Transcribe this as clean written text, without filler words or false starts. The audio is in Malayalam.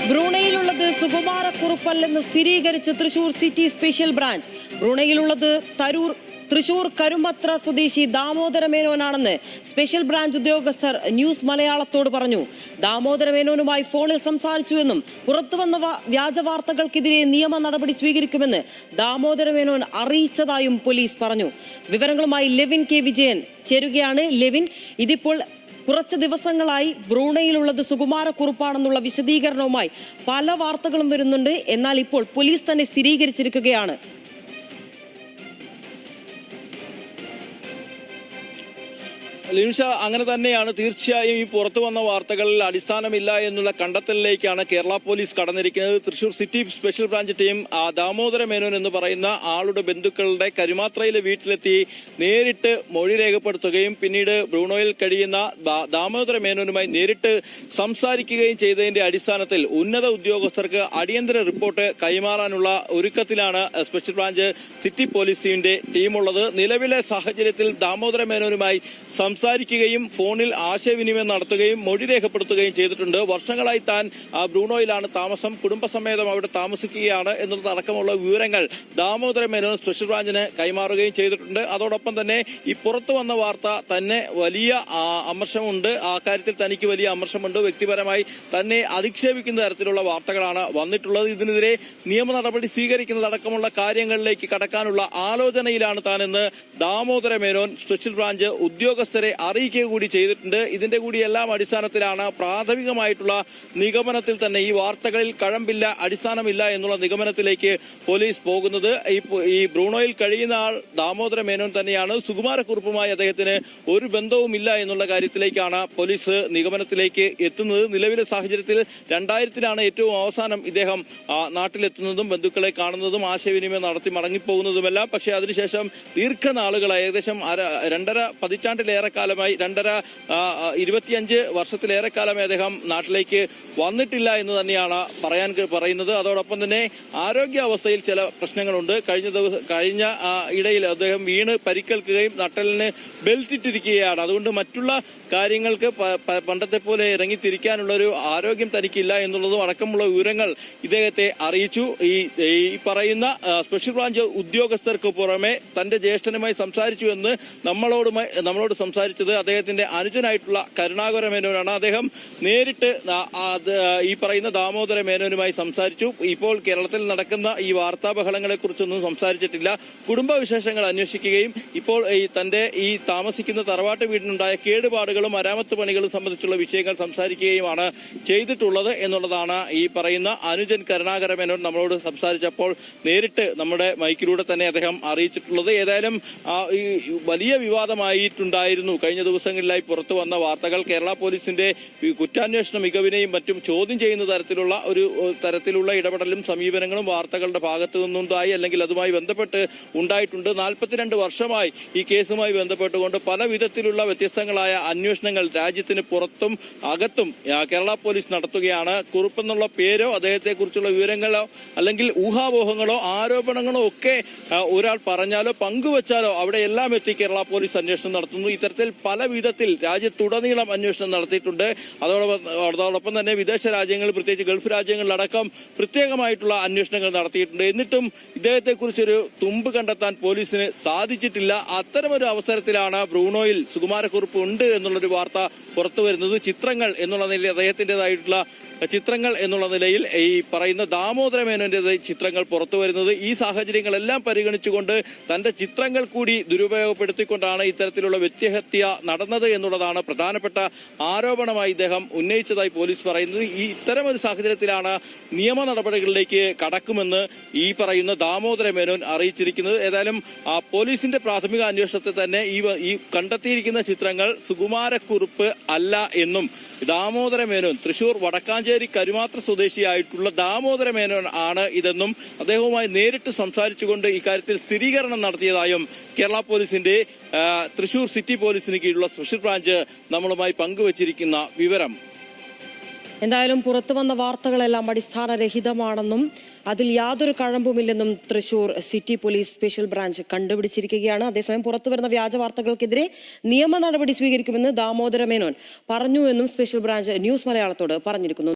ബ്രൂണയിലുള്ളത് സുകുമാരക്കുറുപ്പല്ലെന്ന് സ്ഥിരീകരിച്ച് തൃശൂർ സിറ്റി സ്പെഷ്യൽ ബ്രാഞ്ച്. ബ്രൂണയിലുള്ളത് തൃശൂർ കരുമത്ര സ്വദേശി ദാമോദര മേനോനാണെന്ന് സ്പെഷ്യൽ ബ്രാഞ്ച് ഉദ്യോഗസ്ഥർ ന്യൂസ് മലയാളത്തോട് പറഞ്ഞു. ദാമോദര മേനോനുമായി ഫോണിൽ സംസാരിച്ചുവെന്നും പുറത്തുവന്ന വ്യാജ വാർത്തകൾക്കെതിരെ നിയമ നടപടി സ്വീകരിക്കുമെന്ന് ദാമോദര മേനോൻ അറിയിച്ചതായും പോലീസ് പറഞ്ഞു. വിവരങ്ങളുമായി ലെവിൻ കെ വിജയൻ ചേരുകയാണ്. ലെവിൻ, ഇതിപ്പോൾ കുറച്ച് ദിവസങ്ങളായി ബ്രൂണയിലുള്ളത് സുകുമാരക്കുറുപ്പാണെന്നുള്ള വിശദീകരണവുമായി പല വാർത്തകളും വരുന്നുണ്ട്. എന്നാൽ ഇപ്പോൾ പോലീസ് തന്നെ സ്ഥിരീകരിച്ചിരിക്കുകയാണ്. ലിൻഷ, അങ്ങനെ തന്നെയാണ്. തീർച്ചയായും ഈ പുറത്തു വന്ന വാർത്തകളിൽ അടിസ്ഥാനമില്ല എന്നുള്ള കണ്ടെത്തലിലേക്കാണ് കേരള പോലീസ് കടന്നിരിക്കുന്നത്. Thrissur city special branch team Damodara Menon എന്ന് പറയുന്ന ആളുടെ ബന്ധുക്കളുടെ കരുമാത്രയിലെ വീട്ടിലെത്തി നേരിട്ട് മൊഴി രേഖപ്പെടുത്തുകയും പിന്നീട് ബ്രൂണോയിൽ കഴിയുന്ന ദാമോദര മേനോനുമായി നേരിട്ട് സംസാരിക്കുകയും ചെയ്തതിന്റെ അടിസ്ഥാനത്തിൽ ഉന്നത ഉദ്യോഗസ്ഥർക്ക് അടിയന്തര റിപ്പോർട്ട് കൈമാറാനുള്ള ഒരുക്കത്തിലാണ് സ്പെഷ്യൽ ബ്രാഞ്ച് സിറ്റി പോലീസിന്റെ ടീമുള്ളത്. നിലവിലെ സാഹചര്യത്തിൽ ദാമോദര മേനോനുമായി സംസാരിക്കുകയും ഫോണിൽ ആശയവിനിമയം നടത്തുകയും മൊഴി രേഖപ്പെടുത്തുകയും ചെയ്തിട്ടുണ്ട്. വർഷങ്ങളായി താൻ ബ്രൂണോയിലാണ് താമസം, കുടുംബസമേതം അവിടെ താമസിക്കുകയാണ് എന്നുള്ളതടക്കമുള്ള വിവരങ്ങൾ ദാമോദര മേനോൻ സ്പെഷ്യൽ ബ്രാഞ്ചിന് കൈമാറുകയും ചെയ്തിട്ടുണ്ട്. അതോടൊപ്പം തന്നെ ഈ പുറത്തു വന്ന വാർത്ത തന്നെ വലിയ അമർഷമുണ്ട്, ആ കാര്യത്തിൽ തനിക്ക് വലിയ അമർഷമുണ്ട്. വ്യക്തിപരമായി തന്നെ അധിക്ഷേപിക്കുന്ന തരത്തിലുള്ള വാർത്തകളാണ് വന്നിട്ടുള്ളത്. ഇതിനെതിരെ നിയമ നടപടി സ്വീകരിക്കുന്നതടക്കമുള്ള കാര്യങ്ങളിലേക്ക് കടക്കാനുള്ള ആലോചനയിലാണ് താനെന്ന് ദാമോദര മേനോൻ സ്പെഷ്യൽ ബ്രാഞ്ച് ഉദ്യോഗസ്ഥരെ അറിയിക്കുക കൂടി ചെയ്തിട്ടുണ്ട്. ഇതിന്റെ കൂടി എല്ലാം അടിസ്ഥാനത്തിലാണ് പ്രാഥമികമായിട്ടുള്ള നിഗമനത്തിൽ തന്നെ ഈ വാർത്തകളിൽ കഴമ്പില്ല, അടിസ്ഥാനമില്ല എന്നുള്ള നിഗമനത്തിലേക്ക് പോലീസ് പോകുന്നത്. ഈ ബ്രൂണോയിൽ കഴിയുന്ന ആൾ ദാമോദര മേനോൻ തന്നെയാണ്. സുകുമാരക്കുറുപ്പുമായി അദ്ദേഹത്തിന് ഒരു ബന്ധവുമില്ല എന്നുള്ള കാര്യത്തിലേക്കാണ് പോലീസ് നിഗമനത്തിലേക്ക് എത്തുന്നത്. നിലവിലെ സാഹചര്യത്തിൽ 2000-ലാണ് ഏറ്റവും അവസാനം ഇദ്ദേഹം നാട്ടിലെത്തുന്നതും ബന്ധുക്കളെ കാണുന്നതും ആശയവിനിമയം നടത്തി മടങ്ങിപ്പോകുന്നതുമെല്ലാം. പക്ഷേ അതിനുശേഷം ദീർഘനാളുകളായി ഏകദേശം 2.5 പതിറ്റാണ്ടിലേറെ കാലമായി 25 വർഷത്തിലേറെ കാലമായി അദ്ദേഹം നാട്ടിലേക്ക് വന്നിട്ടില്ല എന്ന് തന്നെയാണ് പറയുന്നത്. അതോടൊപ്പം തന്നെ ആരോഗ്യാവസ്ഥയിൽ ചില പ്രശ്നങ്ങളുണ്ട്. കഴിഞ്ഞ ഇടയിൽ അദ്ദേഹം വീണ് പരിക്കേൽക്കുകയും നട്ടലിന് ബെൽറ്റ് ഇട്ടിരിക്കുകയാണ്. അതുകൊണ്ട് മറ്റുള്ള കാര്യങ്ങൾക്ക് പണ്ടത്തെ പോലെ ഇറങ്ങിത്തിരിക്കാനുള്ള ഒരു ആരോഗ്യം തനിക്കില്ല എന്നുള്ളതും അടക്കമുള്ള വിവരങ്ങൾ ഇദ്ദേഹത്തെ അറിയിച്ചു. ഈ പറയുന്ന സ്പെഷ്യൽ ബ്രാഞ്ച് ഉദ്യോഗസ്ഥർക്ക് പുറമെ തന്റെ ജ്യേഷ്ഠനുമായി സംസാരിച്ചു എന്ന് നമ്മളോട് സംസാരിച്ചത് അദ്ദേഹത്തിന്റെ അനുജനായിട്ടുള്ള കരുണാകര മേനോനാണ്. അദ്ദേഹം നേരിട്ട് ഈ പറയുന്ന ദാമോദര മേനോനുമായി സംസാരിച്ചു. ഇപ്പോൾ കേരളത്തിൽ നടക്കുന്ന ഈ വാർത്താബഹളങ്ങളെ കുറിച്ചൊന്നും സംസാരിച്ചിട്ടില്ല. കുടുംബവിശേഷങ്ങൾ അന്വേഷിക്കുകയും ഇപ്പോൾ തന്റെ ഈ താമസിക്കുന്ന തറവാട്ട് വീടിനുണ്ടായ കേടുപാടുകളും മരാമത്ത് പണികളും സംബന്ധിച്ചുള്ള വിഷയങ്ങൾ സംസാരിക്കുകയുമാണ് ചെയ്തിട്ടുള്ളത് എന്നുള്ളതാണ് ഈ പറയുന്ന അനുജൻ കരുണാകര മേനോൻ നമ്മളോട് സംസാരിച്ചപ്പോൾ നേരിട്ട് നമ്മുടെ മൈക്കിലൂടെ തന്നെ അദ്ദേഹം അറിയിച്ചിട്ടുള്ളത്. ഏതായാലും വലിയ വിവാദമായിട്ടുണ്ടായിരുന്നു കഴിഞ്ഞ ദിവസങ്ങളിലായി പുറത്തു വന്ന വാർത്തകൾ. കേരള പോലീസിന്റെ കുറ്റാന്വേഷണ മികവിനെയും മറ്റും ചോദ്യം ചെയ്യുന്ന തരത്തിലുള്ള ഇടപെടലും സമീപനങ്ങളും വാർത്തകളുടെ ഭാഗത്തു നിന്നുണ്ടായി, അല്ലെങ്കിൽ അതുമായി ബന്ധപ്പെട്ട് ഉണ്ടായിട്ടുണ്ട്. 42 വർഷമായി ഈ കേസുമായി ബന്ധപ്പെട്ടുകൊണ്ട് പല വിധത്തിലുള്ള വ്യത്യസ്തങ്ങളായ അന്വേഷണങ്ങൾ രാജ്യത്തിന് പുറത്തും അകത്തും കേരള പോലീസ് നടത്തുകയാണ്. കുറുപ്പെന്നുള്ള പേരോ അദ്ദേഹത്തെക്കുറിച്ചുള്ള വിവരങ്ങളോ അല്ലെങ്കിൽ ഊഹാപോഹങ്ങളോ ആരോപണങ്ങളോ ഒക്കെ ഒരാൾ പറഞ്ഞാലോ പങ്കുവച്ചാലോ അവിടെ എല്ലാം എത്തി കേരള പോലീസ് അന്വേഷണം നടത്തുന്നു. ഇത്തരത്തിൽ പല വിധത്തിൽ രാജ്യത്തുടനീളം അന്വേഷണം നടത്തിയിട്ടുണ്ട്. അതോടൊപ്പം തന്നെ വിദേശ രാജ്യങ്ങൾ, പ്രത്യേകിച്ച് ഗൾഫ് രാജ്യങ്ങളിലടക്കം പ്രത്യേകമായിട്ടുള്ള അന്വേഷണങ്ങൾ നടത്തിയിട്ടുണ്ട്. എന്നിട്ടും ഇദ്ദേഹത്തെക്കുറിച്ചൊരു തുമ്പ് കണ്ടെത്താൻ പോലീസിന് സാധിച്ചിട്ടില്ല. അത്തരമൊരു അവസരത്തിലാണ് ബ്രൂണോയിൽ സുകുമാരക്കുറുപ്പ് ഉണ്ട് എന്നുള്ളൊരു വാർത്ത പുറത്തു വരുന്നത്. ചിത്രങ്ങൾ എന്നുള്ള നിലയിൽ അദ്ദേഹത്തിൻ്റെതായിട്ടുള്ള ചിത്രങ്ങൾ എന്നുള്ള നിലയിൽ ഈ പറയുന്ന ദാമോദര മേനോന്റെ ചിത്രങ്ങൾ പുറത്തു വരുന്നത്. ഈ സാഹചര്യങ്ങളെല്ലാം പരിഗണിച്ചുകൊണ്ട് തന്റെ ചിത്രങ്ങൾ കൂടി ദുരുപയോഗപ്പെടുത്തിക്കൊണ്ടാണ് ഇത്തരത്തിലുള്ള വ്യക്തിഹത്യ നടന്നത് എന്നുള്ളതാണ് പ്രധാനപ്പെട്ട ആരോപണമായി ഇദ്ദേഹം ഉന്നയിച്ചതായി പോലീസ് പറയുന്നത്. ഇത്തരമൊരു സാഹചര്യത്തിലാണ് നിയമ നടപടികളിലേക്ക് കടക്കുമെന്ന് ഈ പറയുന്ന ദാമോദര മേനോൻ അറിയിച്ചിരിക്കുന്നത്. ഏതായാലും പോലീസിന്റെ പ്രാഥമിക അന്വേഷണത്തിൽ തന്നെ ഈ കണ്ടെത്തിയിരിക്കുന്ന ചിത്രങ്ങൾ സുകുമാരക്കുറുപ്പ് അല്ല എന്നും ദാമോദര മേനോൻ തൃശൂർ വടക്കാഞ്ചേരി കരുമാത്ര സ്വദേശിയായിട്ടുള്ള ദാമോദര മേനോൻ ആണ് ഇതെന്നും അദ്ദേഹവുമായി നേരിട്ട് സംസാരിച്ചുകൊണ്ട് ഇക്കാര്യത്തിൽ സ്ഥിരീകരണം നടത്തിയതായും കേരള പോലീസിന്റെ തൃശൂർ സിറ്റി പോലീസിന് കീഴിലുള്ള സ്പെഷ്യൽ ബ്രാഞ്ച് നമ്മളുമായി പങ്കുവച്ചിരിക്കുന്ന വിവരം. എന്തായാലും പുറത്തു വന്ന വാർത്തകളെല്ലാം അടിസ്ഥാനരഹിതമാണെന്നും അതിൽ യാതൊരു കഴമ്പുമില്ലെന്നും Thrissur city police special branch കണ്ടുപിടിച്ചിരിക്കുകയാണ്. അതേസമയം പുറത്തുവരുന്ന വ്യാജ വാർത്തകൾക്കെതിരെ നിയമ നടപടി സ്വീകരിക്കുമെന്ന് ദാമോദര മേനോൻ പറഞ്ഞു എന്നും സ്പെഷ്യൽ ബ്രാഞ്ച് ന്യൂസ് മലയാളത്തോട് പറഞ്ഞിരിക്കുന്നു.